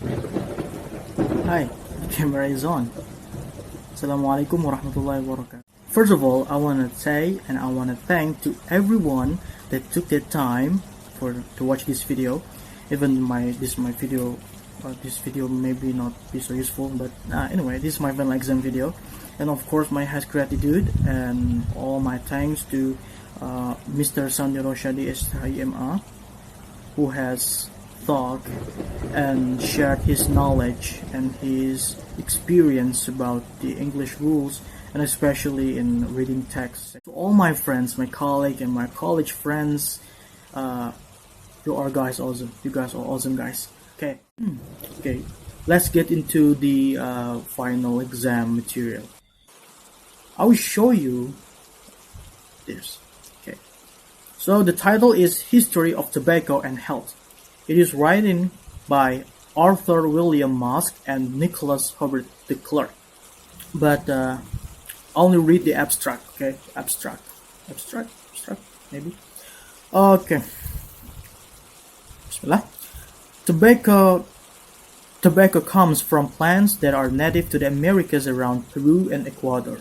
Hi, the camera is on. Assalamualaikum warahmatullahi wabarakatuh. First of all, I want to say and I want to thank to everyone that took their time to watch this video. Even this video maybe not be so useful, but anyway, this is my final exam video, and of course my highest gratitude and all my thanks to Mr. Sandi Roshadi SHIMA, who has thought and shared his knowledge and his experience about the English rules, and especially in reading text. To all my friends, my colleague and my college friends, you guys are awesome guys. Okay, let's get into the final exam material. I will show you this. Okay, so the title is History of Tobacco and Health. It is written by Arthur William Musk and Nicholas Hubert de Klerk. But only read the abstract, okay? Abstract, maybe. Okay. Bismillah. Tobacco comes from plants that are native to the Americas around Peru and Ecuador,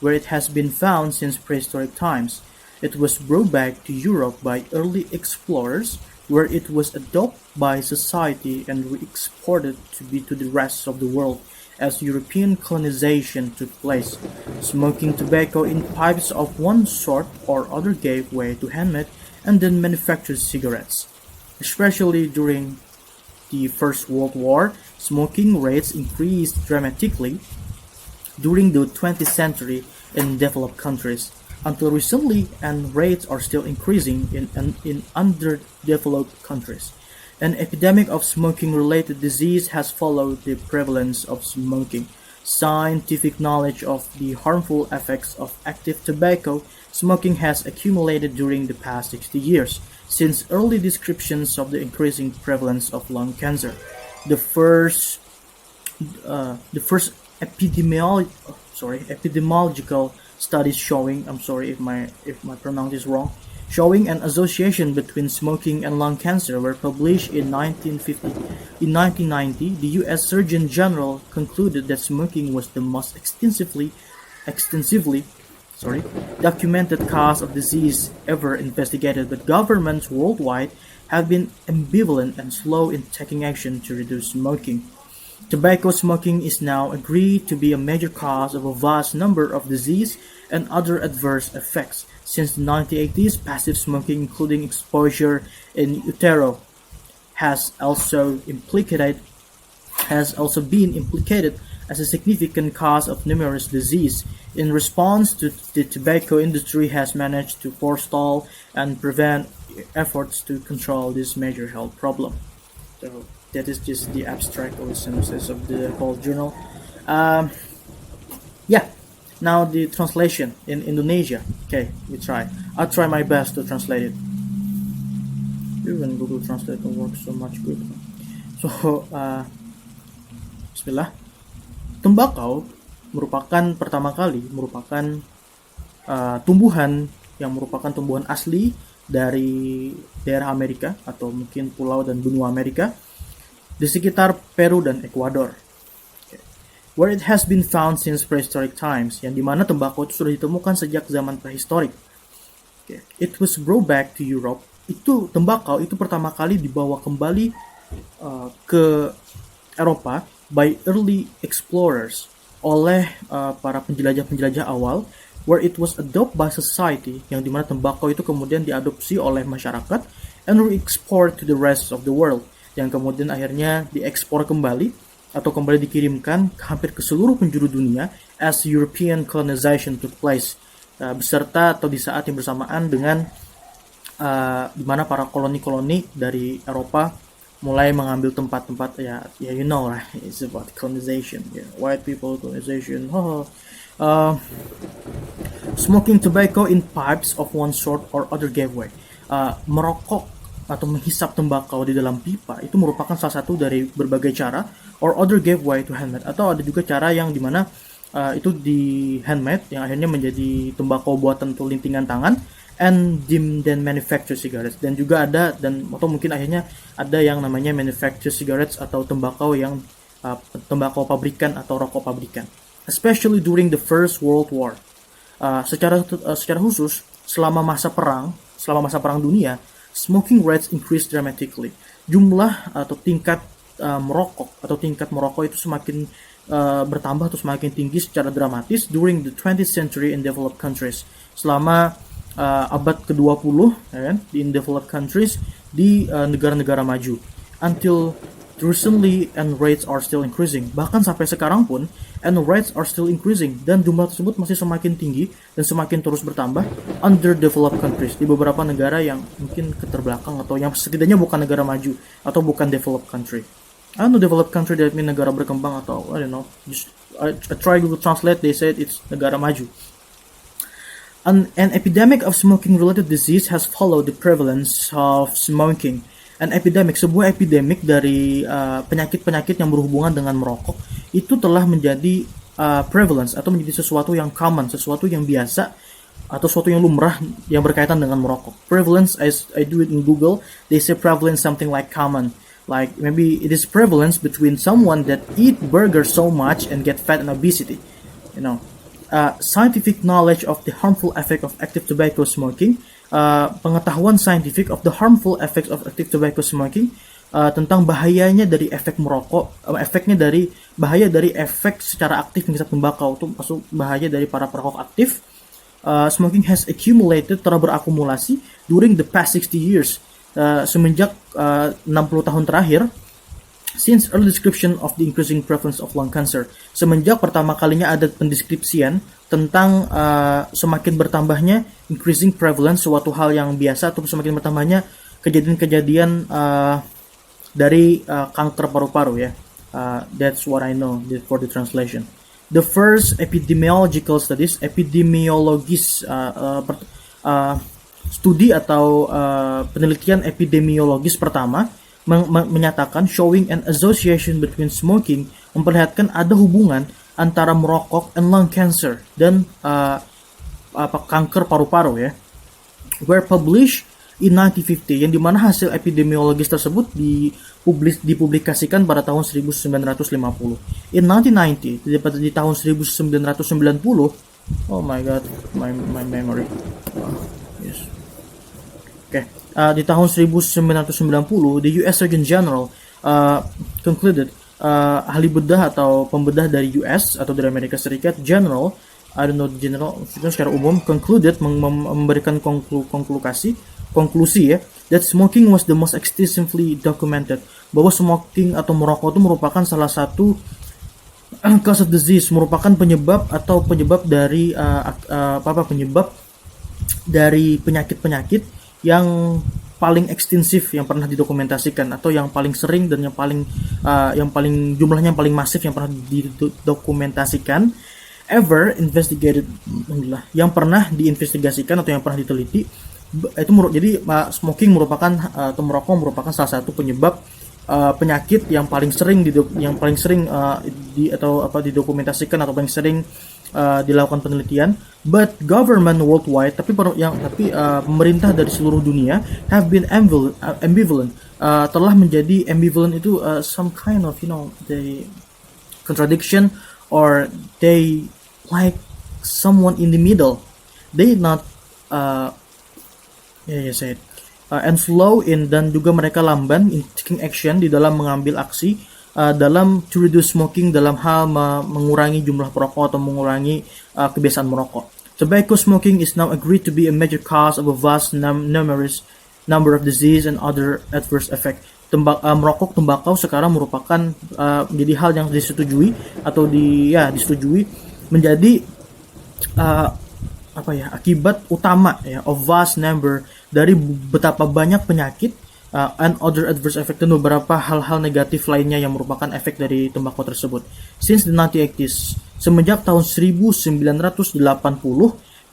where it has been found since prehistoric times. It was brought back to Europe by early explorers, where it was adopted by society and re-exported to the rest of the world as European colonization took place. Smoking tobacco in pipes of one sort or other gave way to handmade and then manufactured cigarettes. Especially during the First World War, smoking rates increased dramatically during the 20th century in developed countries. Until recently, and rates are still increasing in underdeveloped countries. An epidemic of smoking-related disease has followed the prevalence of smoking. Scientific knowledge of the harmful effects of active tobacco smoking has accumulated during the past 60 years, since early descriptions of the increasing prevalence of lung cancer. The first epidemiological studies showing, I'm sorry if my pronoun is wrong, showing an association between smoking and lung cancer were published in 1950. In 1990, the U.S. Surgeon General concluded that smoking was the most extensively documented cause of disease ever investigated, but governments worldwide have been ambivalent and slow in taking action to reduce smoking. Tobacco smoking is now agreed to be a major cause of a vast number of disease and other adverse effects. Since the 1980s, passive smoking, including exposure in utero, has also been implicated as a significant cause of numerous disease. In response, the tobacco industry has managed to forestall and prevent efforts to control this major health problem. So that is just the abstract or synopsis of the whole journal. Now the translation in Indonesia. Okay, I'll try my best to translate it. Even Google Translate don't work so much good. So, Bismillah. Tembakau pertama kali merupakan tumbuhan yang merupakan tumbuhan asli dari daerah Amerika atau mungkin pulau dan benua Amerika di sekitar Peru dan Ecuador, where it has been found since prehistoric times, yang dimana tembakau itu sudah ditemukan sejak zaman prehistorik. It was brought back to Europe. Tembakau itu pertama kali dibawa kembali ke Eropa by early explorers, oleh para penjelajah-penjelajah awal, where it was adopted by society, yang dimana tembakau itu kemudian diadopsi oleh masyarakat and re-export to the rest of the world, yang kemudian akhirnya diekspor kembali atau kembali dikirimkan hampir ke seluruh penjuru dunia as European colonization took place, beserta atau di saat yang bersamaan dengan di mana para koloni-koloni dari Eropa mulai mengambil tempat-tempat you know lah, it's about colonization, white people colonization. Smoking tobacco in pipes of one sort or other gave way. Merokok atau menghisap tembakau di dalam pipa itu merupakan salah satu dari berbagai cara, or other gave way to handmade, atau ada juga cara yang dimana itu di handmade yang akhirnya menjadi tembakau buatan lintingan tangan and then manufacture cigarettes. Dan juga ada atau mungkin akhirnya ada yang namanya manufacture cigarettes atau tembakau yang tembakau pabrikan atau rokok pabrikan. Especially during the First World War. Secara khusus selama masa perang dunia, smoking rates increased dramatically. Jumlah atau tingkat merokok itu semakin bertambah atau semakin tinggi secara dramatis during the 20th century in developed countries. Selama abad ke-20 in developed countries di negara-negara maju. Until recently, and rates are still increasing. Bahkan sampai sekarang pun, and rates are still increasing, dan jumlah tersebut masih semakin tinggi dan semakin terus bertambah under developed countries, di beberapa negara yang mungkin keterbelakang atau yang setidaknya bukan negara maju atau bukan developed country. I don't know developed country that mean negara berkembang atau I don't know. Just I try Google Translate, they said it's negara maju. An epidemic of smoking-related disease has followed the prevalence of smoking. An epidemic, sebuah epidemik dari penyakit-penyakit yang berhubungan dengan merokok itu telah menjadi prevalence atau menjadi sesuatu yang common, sesuatu yang biasa atau sesuatu yang lumrah yang berkaitan dengan merokok. Prevalence, as I do it in Google, they say prevalence something like common. Like maybe it is prevalence between someone that eat burgers so much and get fat and obesity. Scientific knowledge of the harmful effect of active tobacco smoking. Pengetahuan scientific of the harmful effects of active tobacco smoking, tentang bahayanya dari efek merokok, bahaya dari efek secara aktif menghisap tembakau, itu maksud bahaya dari para perokok aktif. Smoking has accumulated, telah berakumulasi during the past 60 years, semenjak 60 tahun terakhir. Since early description of the increasing prevalence of lung cancer, semenjak pertama kalinya ada pendeskripsian tentang semakin bertambahnya increasing prevalence, suatu hal yang biasa, atau semakin bertambahnya kejadian-kejadian dari kanker paru-paru ya. That's what I know for the translation. The first epidemiological studies, studi atau penelitian epidemiologis pertama menyatakan showing an association between smoking, memperlihatkan ada hubungan antara merokok and lung cancer dan kanker paru-paru ya. Were published in 1950, yang dimana hasil epidemiologis tersebut dipublikasikan pada tahun 1950. In 1990, di tahun 1990, oh my god, my memory. Yes. Okay. Di tahun 1990, the US Surgeon General concluded, ahli bedah atau pembedah dari US atau dari Amerika Serikat, General, I don't know general, secara umum, concluded, memberikan konklusi ya, that smoking was the most extensively documented, bahwa smoking atau merokok itu merupakan salah satu cause of disease, merupakan penyebab dari penyakit-penyakit yang paling ekstensif yang pernah didokumentasikan, atau yang paling sering dan yang paling jumlahnya yang paling masif yang pernah didokumentasikan ever investigated, yang pernah diinvestigasikan atau yang pernah diteliti. Itu jadi smoking merupakan atau merokok merupakan salah satu penyebab penyakit yang paling sering didokumentasikan atau paling sering dilakukan penelitian. But government worldwide, tapi pemerintah dari seluruh dunia have been ambivalent, telah menjadi ambivalent itu some kind of the contradiction, or they like someone in the middle. They not and slow in, dan juga mereka lamban in taking action, di dalam mengambil aksi dalam to reduce smoking, dalam hal mengurangi jumlah perokok atau mengurangi kebiasaan merokok. Tobacco smoking is now agreed to be a major cause of a vast number of disease and other adverse effect. Merokok tembakau sekarang merupakan menjadi hal yang disetujui atau disetujui menjadi akibat utama ya, of vast number, dari betapa banyak penyakit and other adverse effect, dan beberapa hal-hal negatif lainnya yang merupakan efek dari tembakau tersebut. Since the 1980s, semenjak tahun 1980,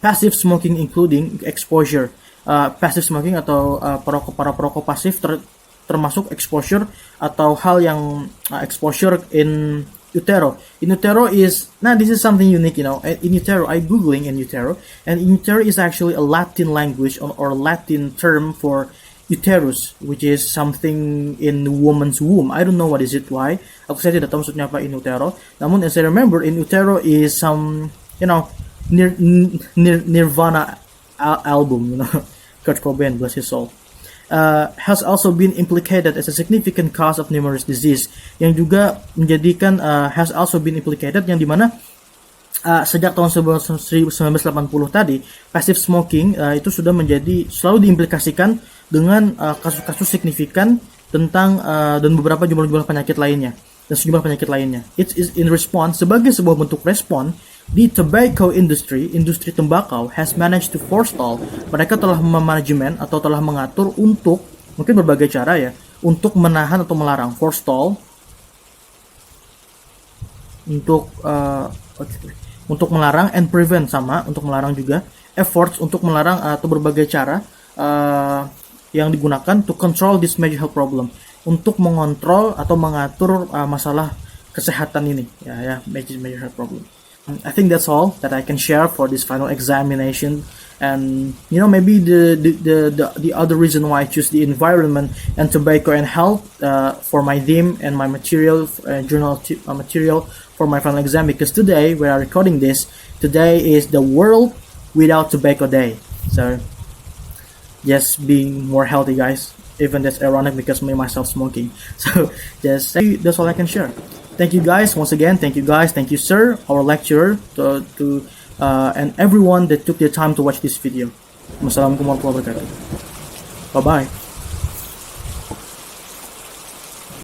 passive smoking including exposure, passive smoking atau para perokok pasif termasuk exposure atau hal yang exposure in Utero. In Utero is, now this is something unique, you know. In Utero, I googling in Utero, and in Utero is actually a Latin language or Latin term for uterus, which is something in woman's womb. I don't know what is it, why. Aku saya tidak tahu maksudnya apa in utero. Namun as I remember, in utero is some, you know, Nirvana album, you know, Kurt Cobain, bless his soul. Has also been implicated as a significant cause of numerous disease, yang juga menjadikan has also been implicated, yang dimana sejak tahun 1980 tadi, passive smoking itu sudah menjadi selalu diimplikasikan dengan kasus-kasus signifikan tentang dan beberapa jumlah penyakit lainnya dan sejumlah penyakit lainnya. It is in response, sebagai sebuah bentuk respon, the tobacco industry tembakau has managed to forestall. Mereka telah memanajemen atau telah mengatur untuk mungkin berbagai cara ya, untuk menahan atau melarang. Forestall untuk melarang, and prevent sama untuk melarang juga, efforts untuk melarang atau berbagai cara yang digunakan to control this major health problem, untuk mengontrol atau mengatur masalah kesehatan ini ya, major health problem. I think that's all that I can share for this final examination. And you know, maybe the other reason why I choose the environment and tobacco and health for my theme and my material journal material for my final exam, because today we are recording this, today is the World Without Tobacco Day. So just being more healthy, guys. Even that's ironic because me myself smoking. So just that's all I can share. Thank you guys once again. Thank you guys. Thank you, sir, our lecturer, and everyone that took their time to watch this video. Wassalamualaikum warahmatullahi wabarakatuh. Bye bye.